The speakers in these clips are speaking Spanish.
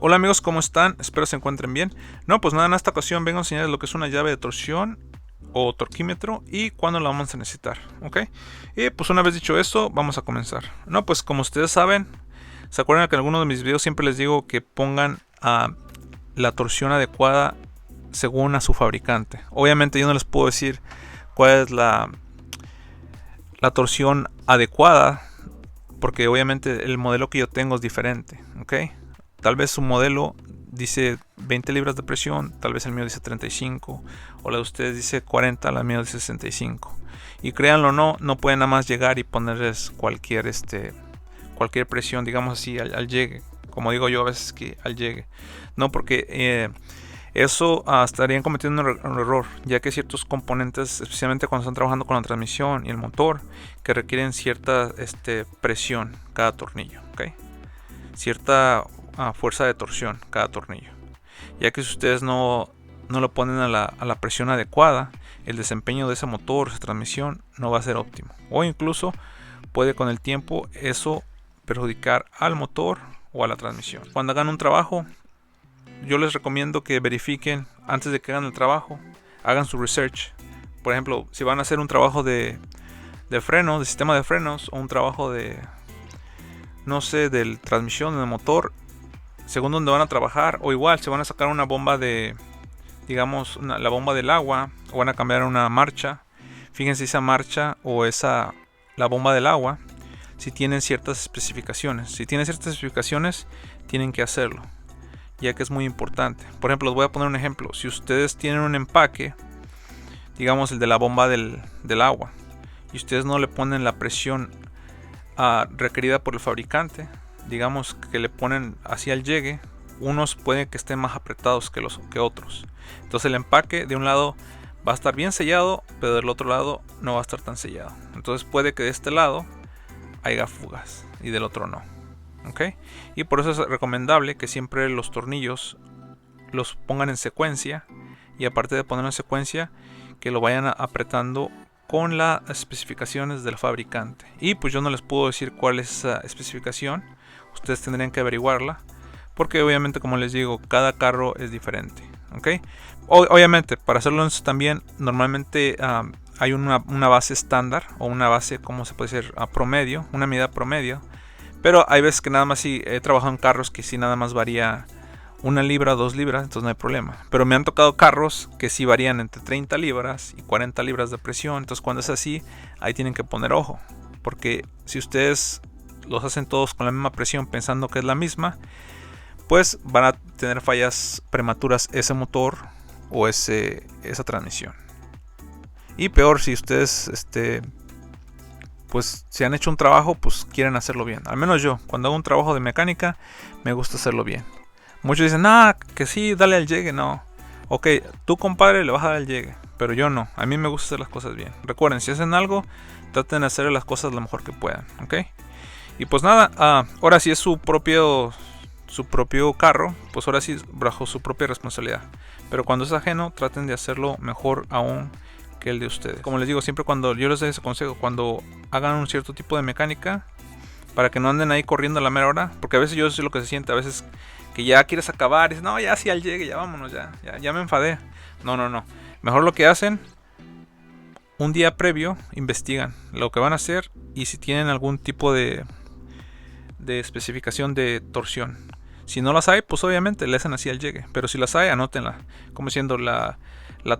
Hola amigos, ¿cómo están? Espero se encuentren bien. No, pues nada, en esta ocasión vengo a enseñarles lo que es una llave de torsión o torquímetro y cuándo la vamos a necesitar, ¿ok? Y pues una vez dicho esto, vamos a comenzar. No, pues como ustedes saben, ¿se acuerdan que en algunos de mis videos siempre les digo que pongan la torsión adecuada según a su fabricante? Obviamente yo no les puedo decir cuál es la torsión adecuada, porque obviamente el modelo que yo tengo es diferente, ¿ok? Tal vez su modelo dice 20 libras de presión, tal vez el mío dice 35, o la de ustedes dice 40, la mía dice 65. Y créanlo o no, no pueden nada más llegar y ponerles cualquier presión, digamos así, al llegue. Como digo yo a veces, que al llegue. No, porque eso estarían cometiendo un error, ya que ciertos componentes, especialmente cuando están trabajando con la transmisión y el motor, que requieren cierta presión cada tornillo, ¿ok? Cierta fuerza de torsión cada tornillo, ya que si ustedes no lo ponen a la presión adecuada, el desempeño de ese motor, esa transmisión, no va a ser óptimo, o incluso puede con el tiempo eso perjudicar al motor o a la transmisión. Cuando hagan un trabajo, yo les recomiendo que verifiquen antes de que hagan el trabajo, hagan su research. Por ejemplo, si van a hacer un trabajo de frenos, de sistema de frenos, o un trabajo de, no sé, de transmisión del motor, según donde van a trabajar, o igual si van a sacar una bomba de, digamos, la bomba del agua, o van a cambiar una marcha, fíjense esa marcha o la bomba del agua, si tienen ciertas especificaciones. Si tienen ciertas especificaciones, tienen que hacerlo, ya que es muy importante. Por ejemplo, les voy a poner un ejemplo. Si ustedes tienen un empaque, digamos el de la bomba del agua, y ustedes no le ponen la presión requerida por el fabricante, digamos que le ponen así al llegue, unos pueden que estén más apretados que otros. Entonces el empaque de un lado va a estar bien sellado, pero del otro lado no va a estar tan sellado. Entonces puede que de este lado haya fugas y del otro no. ¿Ok? Y por eso es recomendable que siempre los tornillos los pongan en secuencia, y aparte de ponerlo en secuencia, que lo vayan apretando con las especificaciones del fabricante. Y pues yo no les puedo decir cuál es esa especificación, ustedes tendrían que averiguarla, porque obviamente, como les digo, cada carro es diferente, ¿ok? Obviamente, para hacerlo también, normalmente hay una base estándar, o una base, como se puede decir, promedio, una medida promedio, pero hay veces que nada más, sí he trabajado en carros que sí nada más varía 1 libra o 2 libras, entonces no hay problema. Pero me han tocado carros que sí varían entre 30 libras y 40 libras de presión. Entonces cuando es así, ahí tienen que poner ojo, porque si ustedes los hacen todos con la misma presión pensando que es la misma, pues van a tener fallas prematuras ese motor o esa transmisión. Y peor, si ustedes pues si han hecho un trabajo, pues quieren hacerlo bien. Al menos yo, cuando hago un trabajo de mecánica, me gusta hacerlo bien. Muchos dicen, que sí, dale al llegue. No, ok, tú compadre le vas a dar al llegue, pero yo no. A mí me gusta hacer las cosas bien. Recuerden, si hacen algo, traten de hacer las cosas lo mejor que puedan, ok. Y pues nada, ahora sí es su propio carro, pues ahora sí bajo su propia responsabilidad. Pero cuando es ajeno, traten de hacerlo mejor aún que el de ustedes. Como les digo, siempre cuando yo les doy ese consejo, cuando hagan un cierto tipo de mecánica, para que no anden ahí corriendo a la mera hora, porque a veces yo sé lo que se siente, a veces que ya quieres acabar y dices, no, ya sí al llegue, ya vámonos, ya me enfadé. No, mejor lo que hacen, un día previo investigan lo que van a hacer y si tienen algún tipo de especificación de torsión. Si no las hay, pues obviamente le hacen así al llegue, pero si las hay, anótenla, como siendo la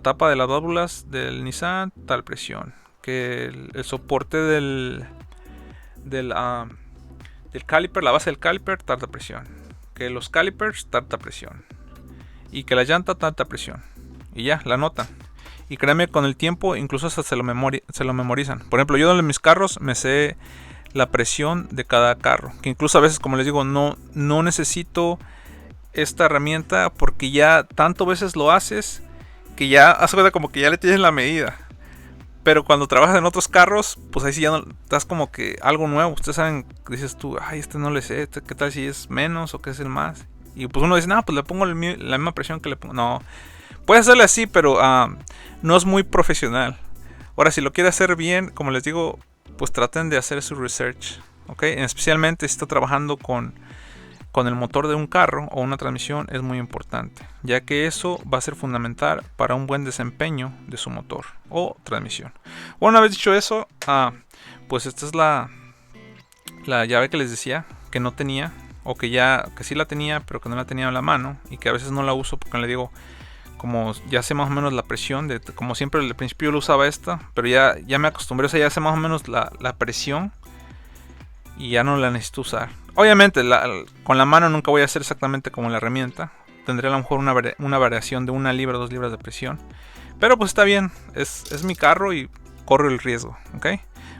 tapa de las válvulas del Nissan, tal presión, que el soporte del caliper, la base del caliper, tanta presión, que los calipers, tanta presión, y que la llanta, tanta presión, y ya, la anotan. Y créanme, con el tiempo incluso hasta se lo memorizan. Por ejemplo, yo en mis carros me sé la presión de cada carro, que incluso a veces, como les digo, no necesito esta herramienta, porque ya tanto veces lo haces que ya hace cuenta como que ya le tienes la medida. Pero cuando trabajas en otros carros, pues ahí sí ya no, estás como que algo nuevo. Ustedes saben, dices tú, no le sé, ¿qué tal si es menos o qué es el más? Y pues uno dice, pues le pongo la misma presión que le pongo. No, puedes hacerle así, pero no es muy profesional. Ahora, si lo quiere hacer bien, como les digo, pues traten de hacer su research, ¿ok? Especialmente si está trabajando con con el motor de un carro o una transmisión es muy importante, ya que eso va a ser fundamental para un buen desempeño de su motor o transmisión. Bueno, una vez dicho eso, pues esta es la llave que les decía que no tenía, o que sí la tenía pero que no la tenía en la mano, y que a veces no la uso porque le digo, como ya sé más o menos la presión, como siempre al principio yo lo usaba esta, pero ya me acostumbré, o sea, ya sé más o menos la presión y ya no la necesito usar. Obviamente con la mano nunca voy a hacer exactamente como la herramienta, tendré a lo mejor una variación de 1 libra, 2 libras de presión, pero pues está bien, es mi carro y corro el riesgo, ¿ok?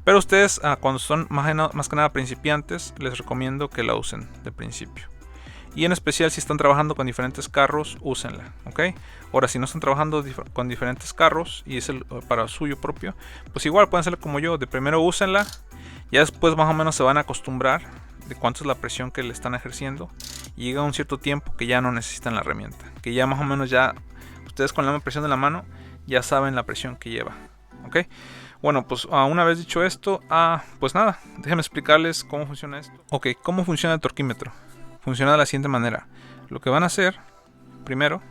Pero ustedes, cuando son más que nada principiantes, les recomiendo que la usen de principio. Y en especial si están trabajando con diferentes carros, úsenla, ¿ok? Ahora, si no están trabajando con diferentes carros y es para suyo propio, pues igual pueden hacerlo como yo. De primero úsenla, ya después más o menos se van a acostumbrar de cuánto es la presión que le están ejerciendo. Y llega un cierto tiempo que ya no necesitan la herramienta, que ya más o menos ya ustedes con la presión de la mano ya saben la presión que lleva, ¿ok? Bueno, pues una vez dicho esto, pues nada, déjenme explicarles cómo funciona esto. Ok, ¿cómo funciona el torquímetro? Funciona de la siguiente manera. Lo que van a hacer, primero,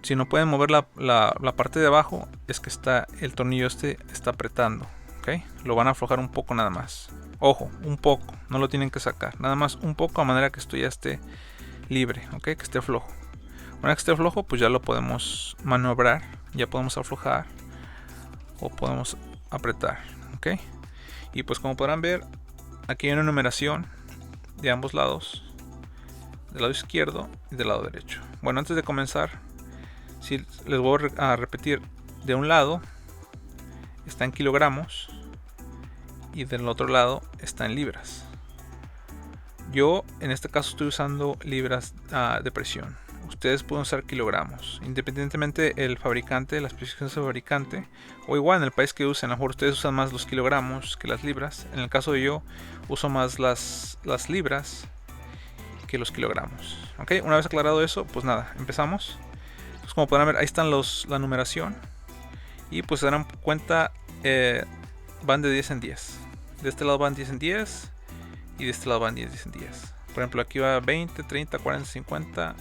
si no pueden mover la parte de abajo, es que el tornillo está apretando, ¿ok? Lo van a aflojar un poco nada más. Ojo, un poco, no lo tienen que sacar, nada más un poco, a manera que esto ya esté libre, ¿ok? Que esté flojo. Una vez que esté flojo, pues ya lo podemos maniobrar, ya podemos aflojar o podemos apretar, ¿ok? Y pues como podrán ver, aquí hay una numeración de ambos lados, del lado izquierdo y del lado derecho. Bueno, antes de comenzar, si les voy a repetir, de un lado está en kilogramos y del otro lado está en libras. Yo en este caso estoy usando libras de presión. Ustedes pueden usar kilogramos, independientemente el fabricante, las especificaciones del fabricante, o igual en el país que usen. A lo mejor ustedes usan más los kilogramos que las libras. En el caso de yo, uso más las libras que los kilogramos. ¿Ok? Una vez aclarado eso, pues nada, empezamos. Pues como podrán ver, ahí están la numeración. Y pues se darán cuenta, van de 10 en 10. De este lado van 10 en 10 y de este lado van 10 en 10. Por ejemplo, aquí va 20, 30, 40, 50,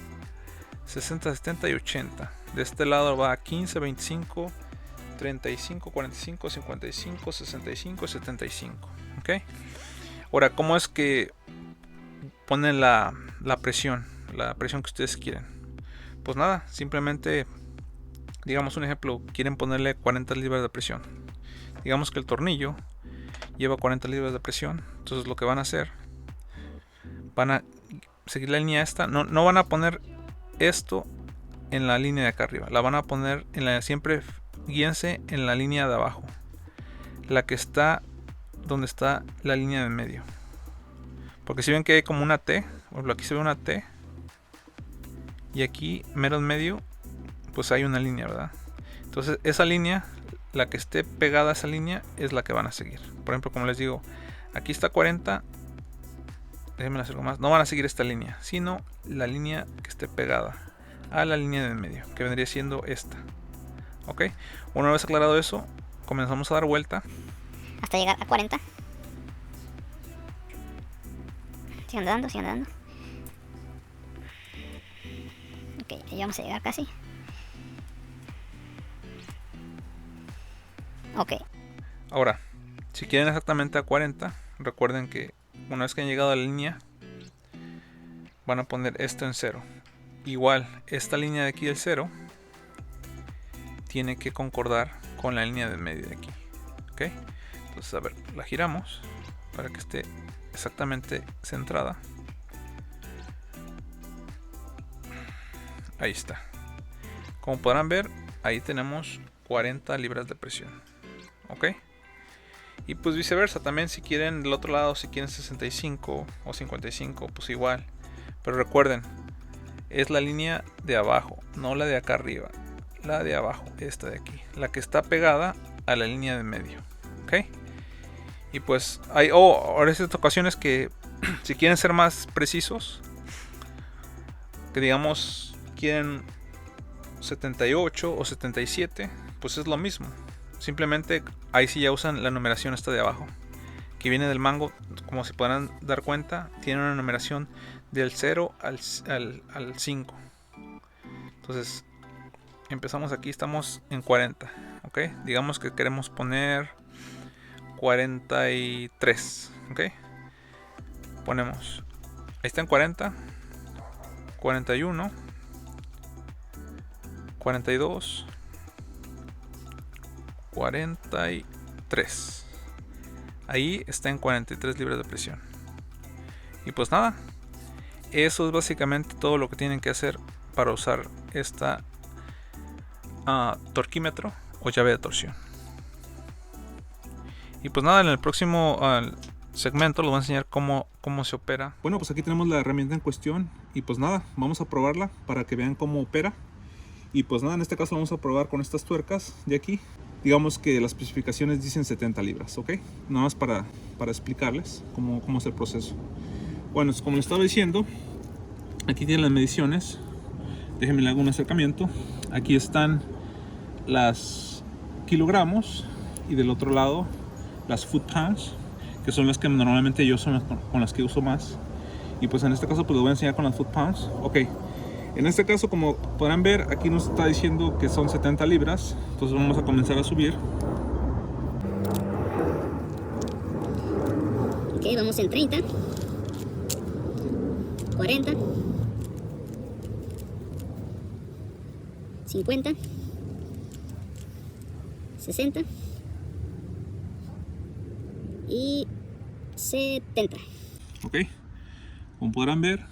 60, 70 y 80. De este lado va 15, 25, 35, 45, 55, 65 y 75. ¿Ok? Ahora, ¿cómo es que ponen la presión que ustedes quieren? Pues nada, simplemente, digamos un ejemplo, quieren ponerle 40 libras de presión. Digamos que el tornillo lleva 40 libras de presión. Entonces lo que van a hacer, van a seguir la línea esta. No van a poner esto en la línea de acá arriba, la van a poner siempre guíense en la línea de abajo, la que está donde está la línea de en medio, porque si ven que hay como una T, por ejemplo aquí se ve una T y aquí mero en medio pues hay una línea, ¿verdad? Entonces esa línea, la que esté pegada a esa línea es la que van a seguir. Por ejemplo, como les digo, aquí está 40, déjenme hacerlo más, no van a seguir esta línea, sino la línea que esté pegada a la línea del medio, que vendría siendo esta. Ok, una vez aclarado eso, comenzamos a dar vuelta hasta llegar a 40. Sigan dando. Ok, ahí vamos a llegar casi. Ok. Ahora, si quieren exactamente a 40, recuerden que una vez que han llegado a la línea, van a poner esto en 0. Igual, esta línea de aquí del 0 tiene que concordar con la línea del medio de aquí. ¿Ok? Entonces, a ver, la giramos para que esté exactamente centrada. Ahí está. Como podrán ver, ahí tenemos 40 libras de presión. ¿Ok? Y pues viceversa, también si quieren del otro lado, si quieren 65 o 55, pues igual. Pero recuerden, es la línea de abajo, no la de acá arriba. La de abajo, esta de aquí, la que está pegada a la línea de medio. ¿Ok? Y pues hay ahora estas ocasiones que si quieren ser más precisos, que digamos quieren 78 o 77, pues es lo mismo. Simplemente ahí sí ya usan la numeración esta de abajo, que viene del mango, como se podrán dar cuenta, tiene una numeración del 0 al 5. Entonces empezamos aquí, estamos en 40, ok, digamos que queremos poner 43, ok, ponemos, ahí está en 40, 41, 42, 43. Ahí está en 43 libras de presión. Y pues nada, eso es básicamente todo lo que tienen que hacer para usar esta torquímetro o llave de torsión. Y pues nada, en el próximo segmento les voy a enseñar cómo se opera. Bueno, pues aquí tenemos la herramienta en cuestión y pues nada, vamos a probarla para que vean cómo opera. Y pues nada, en este caso vamos a probar con estas tuercas de aquí. Digamos que las especificaciones dicen 70 libras, ¿ok? Nada más para explicarles cómo es el proceso. Bueno, como les estaba diciendo, aquí tienen las mediciones. Déjenme le hago un acercamiento. Aquí están las kilogramos y del otro lado las foot pounds, que son las que normalmente yo son con las que uso más. Y pues en este caso pues les voy a enseñar con las foot pounds. Ok, en este caso, como podrán ver, aquí nos está diciendo que son 70 libras. Entonces vamos a comenzar a subir. Ok, vamos en 30, 40, 50, 60 y 70. Ok, como podrán ver,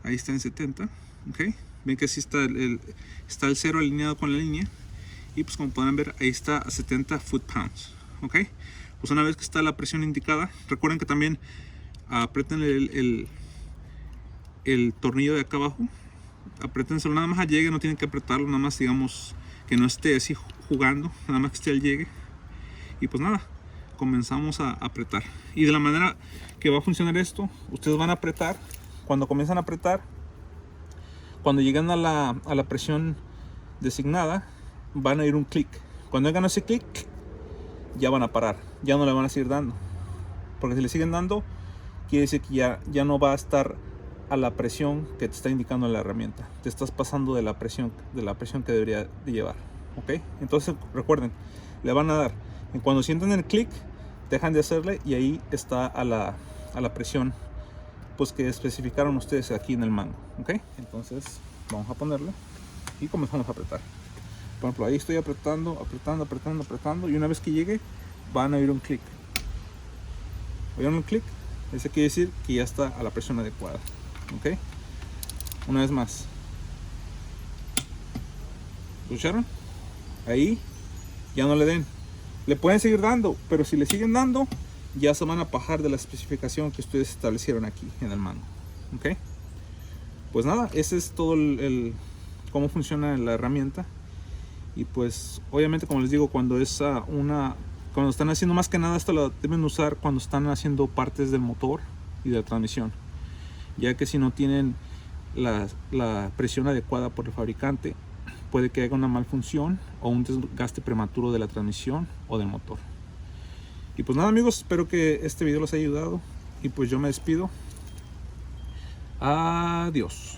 ahí está en 70. Ok, ven que así está está el 0 alineado con la línea. Y pues como podrán ver, ahí está a 70 foot pounds. Ok, pues una vez que está la presión indicada, recuerden que también aprieten el tornillo de acá abajo. Apriétenselo, nada más al llegue, no tienen que apretarlo, nada más digamos que no esté así jugando, nada más que esté al llegue. Y pues nada, comenzamos a apretar. Y de la manera que va a funcionar esto, ustedes van a apretar. Cuando comienzan a apretar, cuando llegan a la presión designada, van a ir un clic. Cuando hagan ese clic, ya van a parar, ya no le van a seguir dando. Porque si le siguen dando, quiere decir que ya no va a estar a la presión que te está indicando la herramienta. Te estás pasando de la presión que debería de llevar. ¿Ok? Entonces recuerden, le van a dar. Y cuando sientan el clic, dejan de hacerle y ahí está a la presión pues que especificaron ustedes aquí en el mango. ¿Ok? Entonces vamos a ponerle y comenzamos a apretar. Por ejemplo, ahí estoy apretando y una vez que llegue van a oír un clic. ¿Oyeron un clic? Ese quiere decir que ya está a la presión adecuada. ¿Ok? Una vez más. ¿Escucharon? Ahí ya no le den. Le pueden seguir dando, pero si le siguen dando, ya se van a bajar de la especificación que ustedes establecieron aquí en el mango. ¿Ok? Pues nada, ese es todo cómo funciona la herramienta. Y pues obviamente, como les digo, cuando están haciendo, más que nada esto lo deben usar cuando están haciendo partes del motor y de la transmisión, ya que si no tienen la presión adecuada por el fabricante, puede que haya una malfunción o un desgaste prematuro de la transmisión o del motor. Y pues nada, amigos, espero que este video les haya ayudado y pues yo me despido. Adiós.